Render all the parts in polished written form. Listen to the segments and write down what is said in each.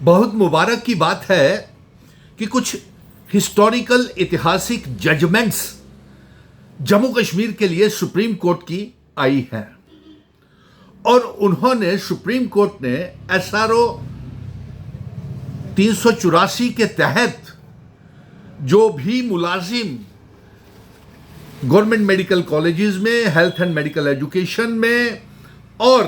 बहुत मुबारक की बात है कि कुछ हिस्टोरिकल ऐतिहासिक जजमेंट्स जम्मू कश्मीर के लिए सुप्रीम कोर्ट की आई हैं और उन्होंने सुप्रीम कोर्ट ने एसआरओ 384 के तहत जो भी मुलाजिम गवर्नमेंट मेडिकल कॉलेजेस में, हेल्थ एंड मेडिकल एजुकेशन में और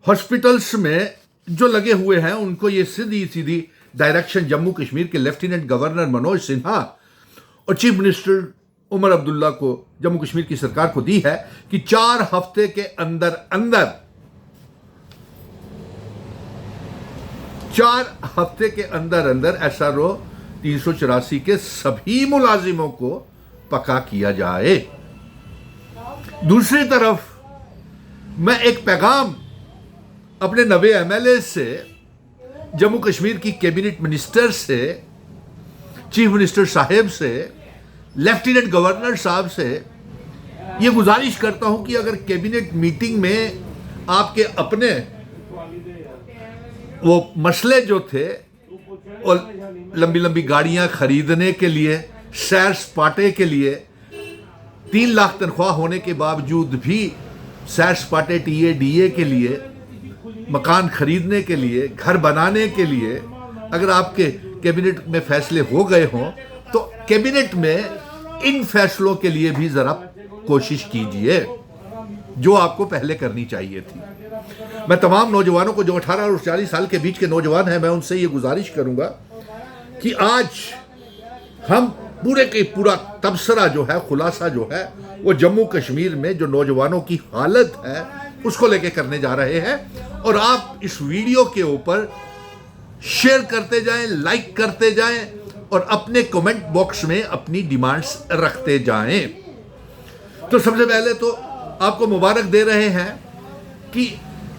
हॉस्पिटल्स में जो लगे हुए हैं, उनको ये सीधी सीधी डायरेक्शन जम्मू कश्मीर के लेफ्टिनेंट गवर्नर मनोज सिन्हा और चीफ मिनिस्टर उमर अब्दुल्ला को, जम्मू कश्मीर की सरकार को दी है कि 4 हफ्ते के अंदर अंदर 4 हफ्ते के अंदर अंदर एसआरओ 384 के सभी मुलाजिमों को पक्का किया जाए। दूसरी तरफ मैं एक पैगाम अपने नवे एमएलए से, जम्मू कश्मीर की कैबिनेट मिनिस्टर से, चीफ मिनिस्टर साहब से, लेफ्टिनेंट गवर्नर साहब से ये गुजारिश करता हूं कि अगर कैबिनेट मीटिंग में आपके अपने वो मसले जो थे और लंबी लंबी गाड़ियां खरीदने के लिए, सैर सपाटे के लिए 3 लाख तनख्वाह होने के बावजूद भी सैर सपाटे टीए के लिए, मकान खरीदने के लिए, घर बनाने के लिए अगर आपके कैबिनेट में फैसले हो गए हों तो कैबिनेट में इन फैसलों के लिए भी जरा कोशिश कीजिए जो आपको पहले करनी चाहिए थी। मैं तमाम नौजवानों को जो 18 और 40 साल के बीच के नौजवान हैं, मैं उनसे ये गुजारिश करूंगा कि आज हम पूरे के पूरा तबसरा जो है, खुलासा जो है, वो जम्मू कश्मीर में जो नौजवानों की हालत है उसको लेके करने जा रहे हैं और आप इस वीडियो के ऊपर शेयर करते जाएं, लाइक करते जाएं और अपने कमेंट बॉक्स में अपनी डिमांड्स रखते जाएं। तो सबसे पहले तो आपको मुबारक दे रहे हैं कि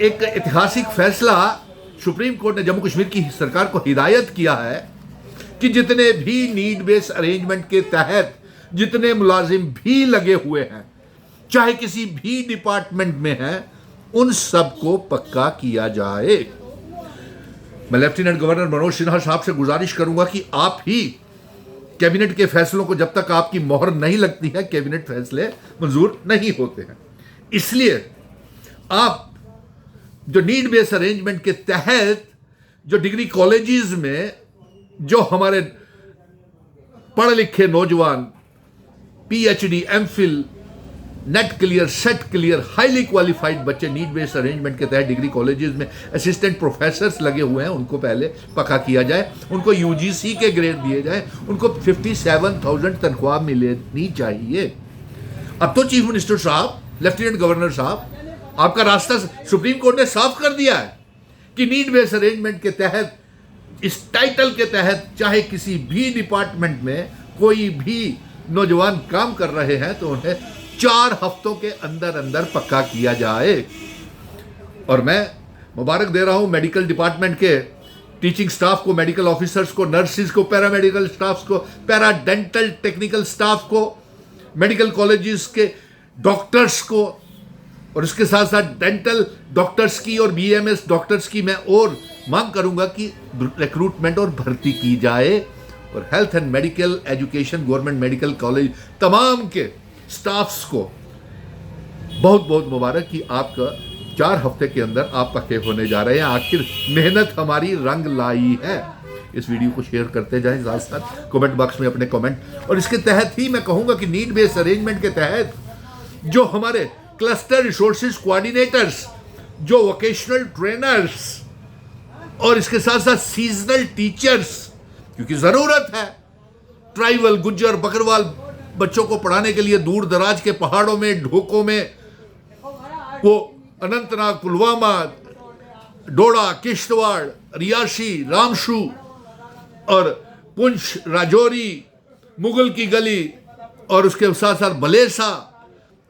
एक ऐतिहासिक फैसला सुप्रीम कोर्ट ने जम्मू कश्मीर की सरकार को हिदायत किया है कि जितने भी नीड बेस्ड अरेंजमेंट के तहत जितने मुलाजिम भी लगे हुए हैं, चाहे किसी भी डिपार्टमेंट में हैं, उन सबको पक्का किया जाए। मैं लेफ्टिनेंट गवर्नर मनोज सिन्हा साहब से गुजारिश करूंगा कि आप ही कैबिनेट के फैसलों को, जब तक आपकी मोहर नहीं लगती है, कैबिनेट फैसले मंजूर नहीं होते हैं। इसलिए आप जो नीड बेस्ड अरेंजमेंट के तहत जो डिग्री कॉलेजेस में जो हमारे पढ़े लिखे नौजवान PhD, MPhil, net clear, set clear, highly qualified बच्चे नीड बेस्ड अरेंजमेंट के तहत डिग्री कॉलेजेस में असिस्टेंट प्रोफेसर्स लगे हुए हैं, उनको पहले पक्का किया जाए, उनको यूजीसी के ग्रेड दिए जाए, उनको 57,000 तनख्वाह मिलनी चाहिए। अब तो चीफ मिनिस्टर साहब, लेफ्टिनेंट गवर्नर साहब, आपका रास्ता सुप्रीम कोर्ट ने साफ कर दिया है कि नीड बेस्ड अरेंजमेंट के तहत, इस टाइटल के तहत, चाहे किसी भी डिपार्टमेंट में कोई भी नौजवान काम कर रहे हैं तो उन्हें 4 हफ्तों के अंदर अंदर पक्का किया जाए। और मैं मुबारक दे रहा हूं मेडिकल डिपार्टमेंट के टीचिंग स्टाफ को, मेडिकल ऑफिसर्स को, नर्सिस को, पैरामेडिकल स्टाफ को, पैरा डेंटल टेक्निकल स्टाफ को, मेडिकल कॉलेजेस के डॉक्टर्स को, और इसके साथ साथ डेंटल डॉक्टर्स की और बीएमएस डॉक्टर्स की मैं और मांग करूंगा कि रिक्रूटमेंट और भर्ती की जाए। और health and medical education, government medical college, तमाम के स्टाफ्स को बहुत बहुत मुबारक कि आपका 4 हफ्ते के अंदर आप पक्के होने जा रहे हैं। आखिर मेहनत हमारी रंग लाई है। इस वीडियो को शेयर करते जाएं, साथ साथ कमेंट बॉक्स में अपने कमेंट, और इसके तहत ही मैं कहूंगा कि नीड बेस्ड अरेंजमेंट के तहत जो हमारे क्लस्टर रिसोर्सेज कोऑर्डिनेटर्स, जो वोकेशनल ट्रेनर्स और इसके साथ साथ सीजनल टीचर्स, क्योंकि जरूरत है ट्राइबल, गुज्जर, बकरवाल बच्चों को पढ़ाने के लिए दूर दराज के पहाड़ों में, ढोकों में, वो अनंतनाग, पुलवामा, डोडा, किश्तवाड़, रियासी, रामशू और पुंछ, राजौरी, मुगल की गली और उसके साथ साथ बलेसा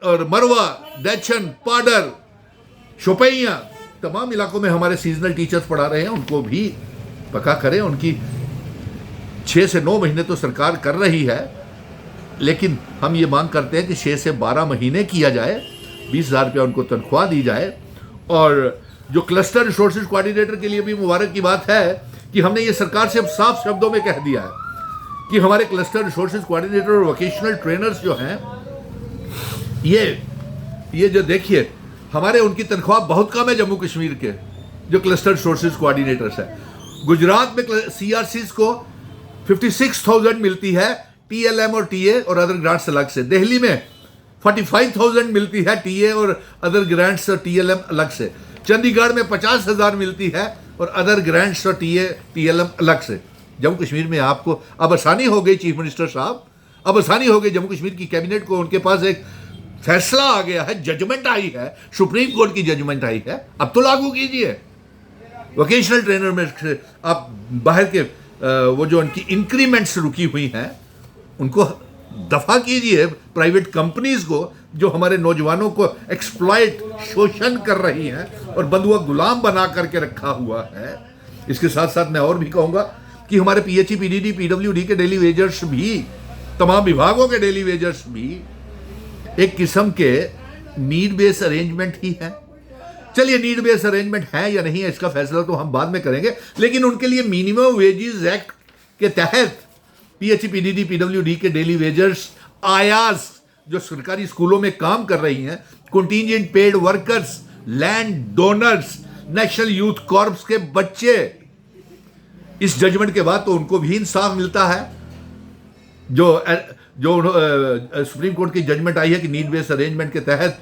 और मरवा, दैचन, पाडर, शोपियां, तमाम इलाकों में हमारे सीजनल टीचर्स पढ़ा रहे हैं, उनको भी पक्का करें। उनकी 6 से 9 महीने तो सरकार कर रही है, लेकिन हम ये मांग करते हैं कि 6 से 12 महीने किया जाए, 20,000 रुपया उनको तनख्वाह दी जाए और जो क्लस्टर रिसोर्सेज कोऑर्डिनेटर के लिए भी मुबारक की बात है कि हमने ये सरकार से साफ शब्दों में कह दिया है कि हमारे क्लस्टर रिसोर्सेज कोऑर्डिनेटर और वोकेशनल ट्रेनर्स जो हैं, ये जो देखिए हमारे उनकी तनख्वाह बहुत कम है जम्मू कश्मीर के जो क्लस्टर रिसोर्सेज कोऑर्डिनेटर्स हैं। गुजरात में सीआरसीज को 56,000 मिलती है टीएलएम और टीए और अदर ग्रांट्स अलग से। दिल्ली में 45,000 मिलती है टीए और अदर ग्रांट्स और टीएलएम अलग से। चंडीगढ़ में 50,000 मिलती है और अदर ग्रांट्स और टीएलएम अलग से। जम्मू कश्मीर में आपको अब आसानी हो गई, चीफ मिनिस्टर साहब, अब आसानी हो गई जम्मू कश्मीर की कैबिनेट को। उनके पास एक फैसला आ गया है, जजमेंट आई है, सुप्रीम कोर्ट की जजमेंट आई है, अब तो लागू कीजिए। वोकेशनल ट्रेनर में आप बाहर के वो जो उनकी इंक्रीमेंट्स रुकी हुई हैं उनको दफा कीजिए। प्राइवेट कंपनीज को जो हमारे नौजवानों को एक्सप्लॉइट, शोषण कर रही हैं और बंधुआ गुलाम बना करके रखा हुआ है। इसके साथ साथ मैं और भी कहूंगा कि हमारे पीएचई, पीडीडी, पीडब्ल्यूडी के डेली वेजर्स भी, तमाम विभागों के डेली वेजर्स भी एक किस्म के नीड बेस अरेंजमेंट ही है। चलिए नीड बेस अरेंजमेंट है या नहीं है इसका फैसला तो हम बाद में करेंगे, लेकिन उनके लिए मिनिमम वेजेस एक्ट के तहत पीएचई, पीडीडी, पीडब्ल्यूडी के डेली वेजर्स, आयास जो सरकारी स्कूलों में काम कर रही हैं, contingent paid workers, land donors, national youth corps के बच्चे, इस जजमेंट के बाद तो उनको भी इंसाफ मिलता है। जो सुप्रीम कोर्ट की जजमेंट आई है कि नीड बेस्ड अरेंजमेंट के तहत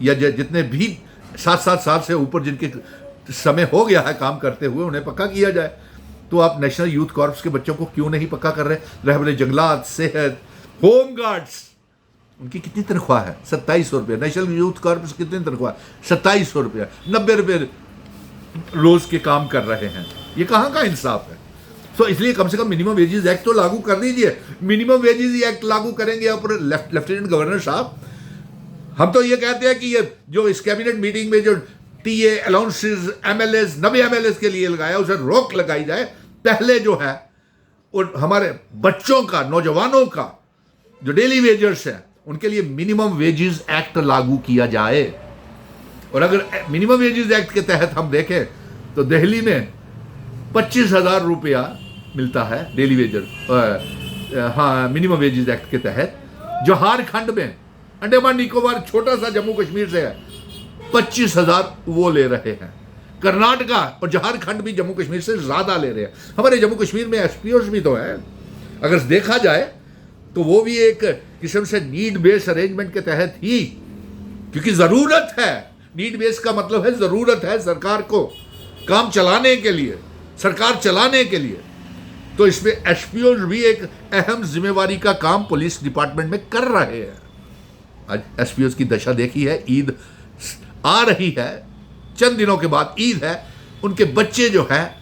या जितने भी 7-7 साल से ऊपर जिनके समय हो गया है काम करते हुए उन्हें पक्का किया जाए। तो आप नेशनल यूथ कॉर्प्स के बच्चों को क्यों नहीं पक्का कर रहे? रहबरे जंगलात, सेहत, होम गार्ड्स, उनकी कितनी तनख्वाह है? 2700 रुपये। नेशनल यूथ कॉर्प्स कितनी तनख्वाह? 2700 रुपये। 90 रुपये रोज के काम कर रहे हैं। ये कहाँ का इंसाफ है? तो इसलिए कम से कम मिनिमम वेजेस एक्ट तो लागू कर दीजिए। मिनिमम वेजेस एक्ट लागू करेंगे आप लेफ्टिनेंट गवर्नर साहब, हम तो ये कहते हैं कि ये जो इस कैबिनेट मीटिंग में जो टीए अलाउंसेस एमएलएस, नवे एमएलएस के लिए लगाया, उसे रोक लगाई जाए। पहले जो है और हमारे बच्चों का, नौजवानों का जो डेली वेजर्स है उनके लिए मिनिमम वेजेस एक्ट लागू किया जाए। और अगर मिनिमम वेजेस एक्ट के तहत हम देखें तो दिल्ली में 25,000 रुपया मिलता है डेली वेजर, हाँ, मिनिमम वेजेस एक्ट के तहत। जो झारखंड में, अंडमान निकोबार छोटा सा जम्मू कश्मीर से है, 25,000 वो ले रहे हैं। कर्नाटका और झारखंड भी जम्मू कश्मीर से ज्यादा ले रहे हैं। हमारे जम्मू कश्मीर में एसपीओस भी तो है, अगर देखा जाए तो वो भी एक किस्म से नीड बेस्ड अरेंजमेंट के तहत ही, क्योंकि जरूरत है। नीड बेस्ड का मतलब है जरूरत है सरकार को काम चलाने के लिए, सरकार चलाने के लिए। तो इसमें एसपीओ भी एक अहम जिम्मेवारी का काम पुलिस डिपार्टमेंट में कर रहे हैं। आज एसपीओ की दशा देखी है, ईद आ रही है, चंद दिनों के बाद ईद है, उनके बच्चे जो हैं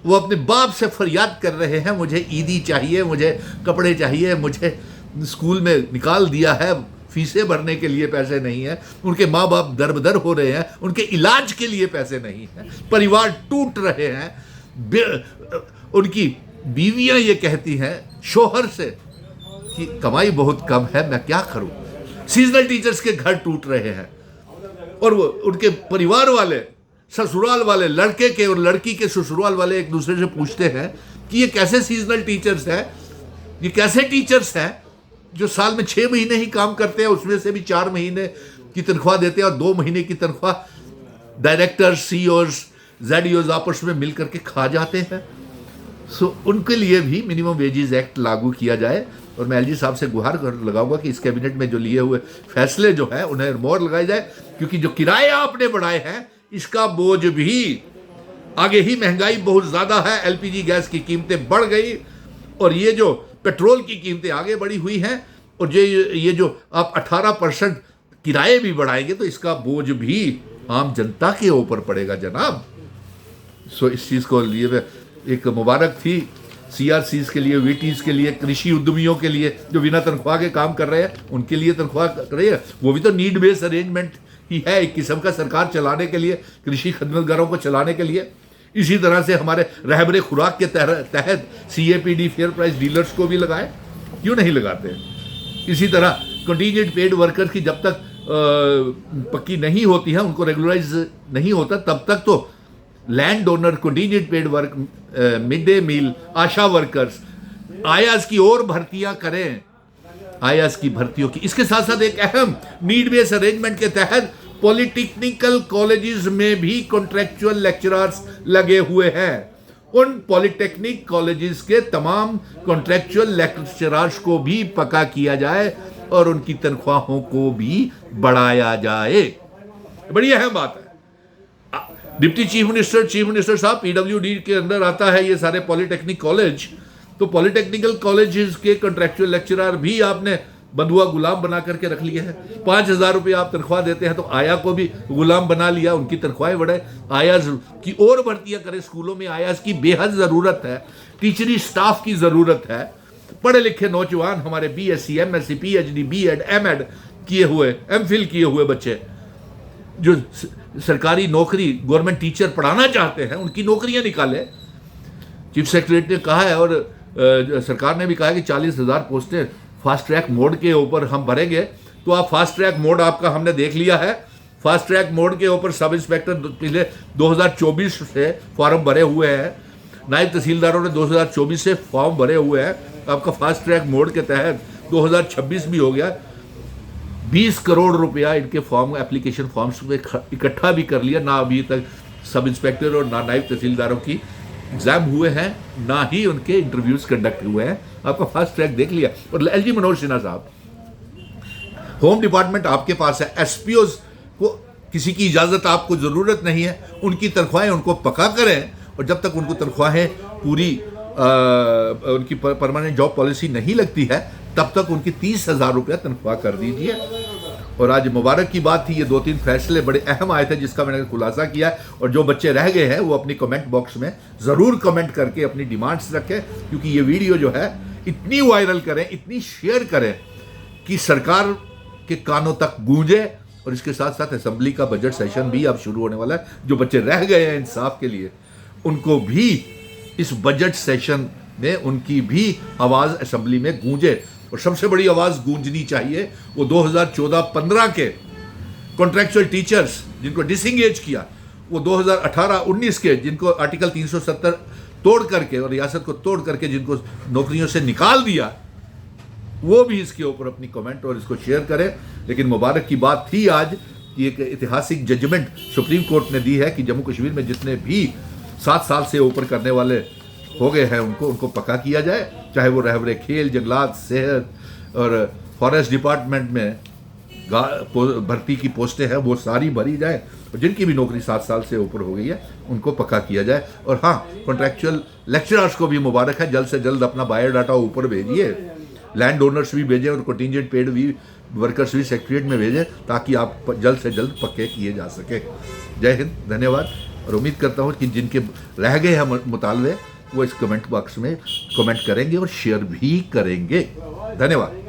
वो अपने बाप से फरियाद कर रहे हैं, मुझे ईदी चाहिए, मुझे कपड़े चाहिए, मुझे स्कूल में निकाल दिया है, फीसें भरने के लिए पैसे नहीं है। उनके माँ बाप दरबदर हो रहे हैं, उनके इलाज के लिए पैसे नहीं है, परिवार टूट रहे हैं। उनकी बीवियां ये कहती हैं शोहर से कि कमाई बहुत कम है, मैं क्या करूं। सीजनल टीचर्स के घर टूट रहे हैं और वो उनके परिवार वाले, ससुराल वाले, लड़के के और लड़की के ससुराल वाले एक दूसरे से पूछते हैं कि ये कैसे सीजनल टीचर्स हैं, ये कैसे टीचर्स हैं जो साल में 6 महीने ही काम करते हैं, उसमें से भी 4 महीने की तनख्वाह देते हैं और 2 महीने की तनख्वाह डायरेक्टर्स, सीईओज, जेडईओज आपस में मिल करके खा जाते हैं। सो उनके लिए भी मिनिमम वेजेस एक्ट लागू किया जाए। और मैं एलजी साहब से गुहार लगाऊंगा कि इस कैबिनेट में जो लिए हुए फैसले जो है उन्हें मोहर लगाई जाए, क्योंकि जो किराए आपने बढ़ाए हैं इसका बोझ भी आगे ही, महंगाई बहुत ज़्यादा है, एलपीजी गैस की कीमतें बढ़ गई और ये जो पेट्रोल की कीमतें आगे बढ़ी हुई हैं और ये जो आप 18% किराए भी बढ़ाएंगे तो इसका बोझ भी आम जनता के ऊपर पड़ेगा जनाब। सो इस चीज़ को लिए एक मुबारक थी सीआरसीज के लिए, वीटीज के लिए, कृषि उद्यमियों के लिए जो बिना तनख्वाह के काम कर रहे हैं, उनके लिए तनख्वाह कर रही है, वो भी तो नीड बेस्ड अरेंजमेंट ही है एक किस्म का, सरकार चलाने के लिए, कृषि खदमतगारों को चलाने के लिए। इसी तरह से हमारे रहबरे खुराक के तहत सीएपीडी फेयर प्राइस डीलर्स को भी लगाए, क्यों नहीं लगाते? इसी तरह कंटीजेंट पेड वर्कर्स की जब तक पक्की नहीं होती है, उनको रेगुलराइज नहीं होता, तब तक तो land donor, contingent paid work, mid day meal, ASHA workers, आयाज की और भर्तियां करें, आयाज की भर्तियों की। इसके साथ साथ एक अहम नीड बेस अरेंजमेंट के तहत पॉलिटेक्निकल कॉलेजेस में भी कॉन्ट्रैक्चुअल लेक्चरर्स लगे हुए हैं। उन पॉलिटेक्निक कॉलेजेस के तमाम कॉन्ट्रैक्चुअल लेक्चरर्स को भी पक्का किया जाए और उनकी तनख्वाहों को भी बढ़ाया जाए। बड़ी अहम बात है। डिप्टी चीफ मिनिस्टर साहब, पीडब्ल्यूडी के अंदर आता है ये सारे पॉलिटेक्निक कॉलेज, तो पॉलिटेक्निकल कॉलेजेस के कॉन्ट्रैक्चुअल लेक्चरर भी आपने बंधुआ गुलाम बना करके रख लिए हैं। 5,000 रुपये आप तनख्वाह देते हैं तो आया को भी गुलाम बना लिया, उनकी तनख्वाहें बढ़े। आयाज की और भर्तियां करें स्कूलों में, आयाज की बेहद ज़रूरत है, टीचरी स्टाफ की ज़रूरत है। पढ़े लिखे नौजवान हमारे BSc, MSc, PhD, B.Ed, M.Ed किए हुए, MPhil किए हुए बच्चे जो सरकारी नौकरी, गवर्नमेंट टीचर पढ़ाना चाहते हैं, उनकी नौकरियां निकाले। चीफ सेक्रेटरी ने कहा है और सरकार ने भी कहा है कि 40,000 पोस्टें फास्ट ट्रैक मोड के ऊपर हम भरेंगे। तो आप फास्ट ट्रैक मोड आपका हमने देख लिया है। फास्ट ट्रैक मोड के ऊपर सब इंस्पेक्टर पिछले 2024 से फॉर्म भरे हुए हैं, नायब तहसीलदारों ने 2024 से फॉर्म भरे हुए हैं। आपका फास्ट ट्रैक मोड के तहत 2026 भी हो गया। 20 करोड़ रुपया इनके फॉर्म, एप्लीकेशन फॉर्म्स में इकट्ठा भी कर लिया। ना अभी तक सब इंस्पेक्टर और ना नायब तहसीलदारों की एग्जाम हुए हैं, ना ही उनके इंटरव्यूज कंडक्ट हुए हैं। आपका फास्ट ट्रैक देख लिया। और LG मनोज सिन्हा साहब, होम डिपार्टमेंट आपके पास है, SPOs को किसी की इजाजत आपको जरूरत नहीं है, उनकी तनख्वाहें उनको पक्का करें और जब तक उनको तनख्वाहें पूरी उनकी परमानेंट जॉब पॉलिसी नहीं लगती है तब तक उनकी 30,000 रुपया तनख्वाह कर दीजिए। और आज मुबारक की बात थी, ये 2-3 फैसले बड़े अहम आए थे जिसका मैंने खुलासा किया। और जो बच्चे रह गए हैं वो अपनी कमेंट बॉक्स में ज़रूर कमेंट करके अपनी डिमांड्स रखें, क्योंकि ये वीडियो जो है इतनी वायरल करें, इतनी शेयर करें कि सरकार के कानों तक गूंजे। और इसके साथ साथ असेंबली का बजट सेशन भी अब शुरू होने वाला है। जो बच्चे रह गए हैं इंसाफ के लिए, उनको भी इस बजट सेशन में उनकी भी आवाज़ असेंबली में गूंजे। और सबसे बड़ी आवाज़ गूंजनी चाहिए वो 2014-15 के कॉन्ट्रैक्चुअल टीचर्स जिनको डिसंगेज किया, वो 2018-19 के जिनको आर्टिकल 370 तोड़ करके और रियासत को तोड़ करके जिनको नौकरियों से निकाल दिया, वो भी इसके ऊपर अपनी कमेंट और इसको शेयर करें। लेकिन मुबारक की बात थी आज कि एक ऐतिहासिक जजमेंट सुप्रीम कोर्ट ने दी है कि जम्मू कश्मीर में जितने भी 7 साल से ऊपर करने वाले हो गए हैं उनको पक्का किया जाए, चाहे वो रहबरे खेल, जंगलात, सेहत और फॉरेस्ट डिपार्टमेंट में भर्ती की पोस्टें हैं वो सारी भरी जाए। और जिनकी भी नौकरी 7 साल से ऊपर हो गई है उनको पक्का किया जाए। और हाँ, कॉन्ट्रैक्चुअल लेक्चरर्स को भी मुबारक है, जल्द से जल्द अपना बायोडाटा ऊपर भेजिए। लैंड ओनर्स भी भेजें और कंटीजेंट पेड भी वर्कर्स भी सेक्रेटरीट में भेजें ताकि आप जल्द से जल्द पक्के किए जा सके। जय हिंद, धन्यवाद। और उम्मीद करता हूँ कि जिनके रह गए हैं मुतालबे वो इस कमेंट बॉक्स में कमेंट करेंगे और शेयर भी करेंगे। धन्यवाद।